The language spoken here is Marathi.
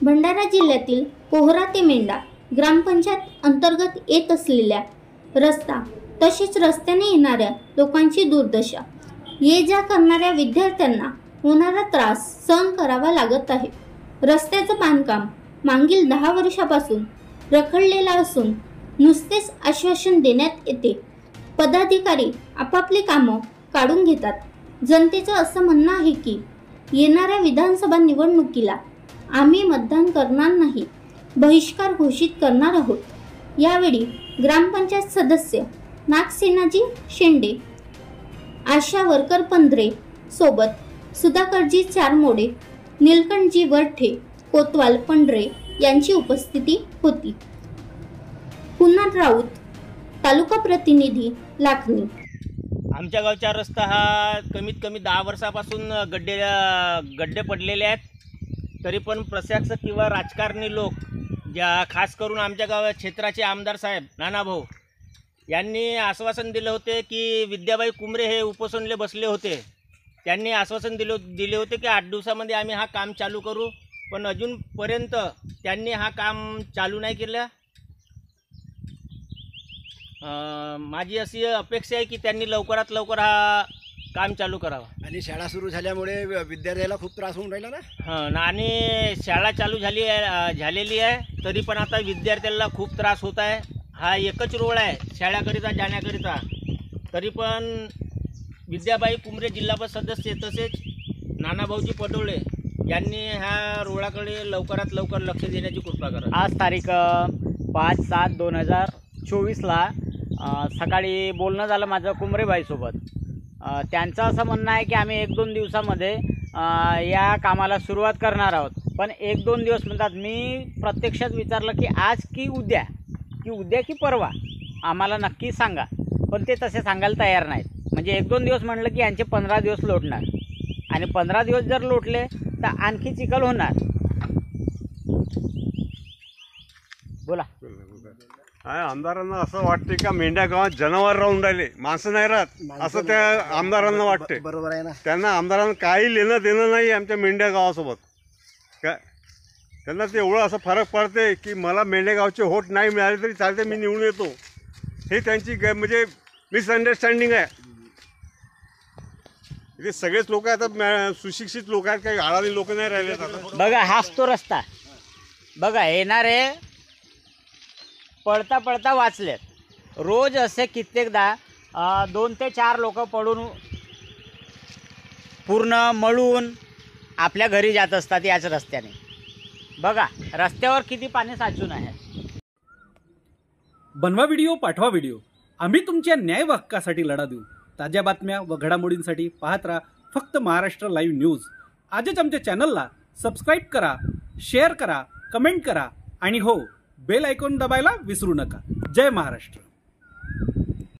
भंडारा जिल्ह्यातील पोहरा ते मेंढा ग्रामपंचायत अंतर्गत येत असलेल्या रस्ता तसेच रस्त्याने येणाऱ्या लोकांची दुर्दशा, ये जा करणाऱ्या विद्यार्थ्यांना होणारा त्रास सहन करावा लागत आहे। रस्त्याचं बांधकाम मागील 10 वर्षापासून रखडलेला असून नुसतेच आश्वासन देण्यात येते। पदाधिकारी आपापली कामं काढून घेतात। जनतेचं असं म्हणणं आहे की येणाऱ्या विधानसभा निवडणुकीला आम्ही मतदान करणार नाही, बहिष्कार घोषित करणार आहोत। यावेळी ग्रामपंचायत सदस्य नागसेनाजी शेंडे, आशा वर्कर पंधरे सोबत सुधाकरजी चारमोडे, नीलकंठजी वरठे, कोतवाल पंढरे यांची उपस्थिती होती। कुणाल राऊत, तालुका प्रतिनिधी लाखनी। आमच्या गावचा रस्ता हा कमीत कमी 10 वर्षापासून गड्डे पडलेले आहेत। तरी पण प्रशासक किंवा राजकारणी लोक, ज्या खास करून आमच्या गावात क्षेत्राचे आमदार साहेब नानाभाऊ यांनी आश्वासन दिले होते की विद्याबाई कुमरे हे उपोषणले बसले होते। त्यांनी आश्वासन दिले होते की 8 दिवसामध्ये आम्ही हा काम चालू करू, पण अजूनपर्यंत त्यांनी हा काम चालू नाही केलं। माझी अशी अपेक्षा आहे की त्यांनी लवकरात लवकर हा काम चालू करावं। आणि शाळा सुरू झाल्यामुळे विद्यार्थ्याला खूप त्रास होऊन राहिला ना। हां, आणि शाळा चालू झालेली आहे, तरी पण आता विद्यार्थ्यांना खूप त्रास होत आहे। हा एकच रोड आहे शाळेकरिता जाण्याकरिता, तरी पण विद्याबाई कुमरे जिल्हा सदस्य तसेच नानाभाऊजी पटोळे यांनी ह्या रोडाकडे लवकरात लवकर लक्ष देण्याची कृपा करा। आज तारीख 5/7/2024ला सकाळी बोलणं झालं माझं कुमरेबाईसोबत। त्यांचं असं म्हणणं आहे की आम्ही 1-2 दिवसामध्ये या कामाला सुरुवात करणार आहोत, पण 1-2 दिवस म्हणतात। मी प्रत्यक्षात विचारलं की आज की उद्या की परवा, आम्हाला नक्की सांगा, पण ते तसे सांगायला तयार नाहीत। म्हणजे 1-2 दिवस म्हणलं की यांचे 15 दिवस लोटणार, आणि 15 दिवस जर लोटले तर आणखी चिखल होणार। बोला। आमदारांना असं वाटते का मेंढ्या गावात जनावर राहून राहिले, माणसं नाही राहत, असं त्या आमदारांना वाटते। बरोबर आहे ना। त्यांना आमदारांना काही लेणं देणं नाही आमच्या मेंढ्या गावासोबत। काय त्यांना ते एवढं असं फरक पडते की मला मेंढ्या गावचे होट नाही मिळाले तरी चालते, मी निवडून येतो, हे त्यांची म्हणजे मिसअंडरस्टँडिंग आहे। इथे सगळेच लोक आता सुशिक्षित लोक आहेत, काही आळाली लोक नाही राहिले। बघा, हाच तो रस्ता बघा, येणारे पळता पळता वाचलेत। रोज असे कित्येकदा 2 ते 4 लोक पडून पूर्ण मळून आपल्या घरी जात असतात याच रस्त्याने। बघा रस्त्यावर किती पाणी साचून आहे। बनवा व्हिडिओ, पाठवा व्हिडिओ, आम्ही तुमच्या न्याय हक्कासाठी लढा देऊ। ताज्या बातम्या व घडामोडींसाठी पाहत राहा फक्त महाराष्ट्र लाईव्ह न्यूज। आजच आमच्या चॅनलला सबस्क्राईब करा, शेअर करा, कमेंट करा, आणि हो, बेल आयकॉन दबायला विसरू नका। जय महाराष्ट्र।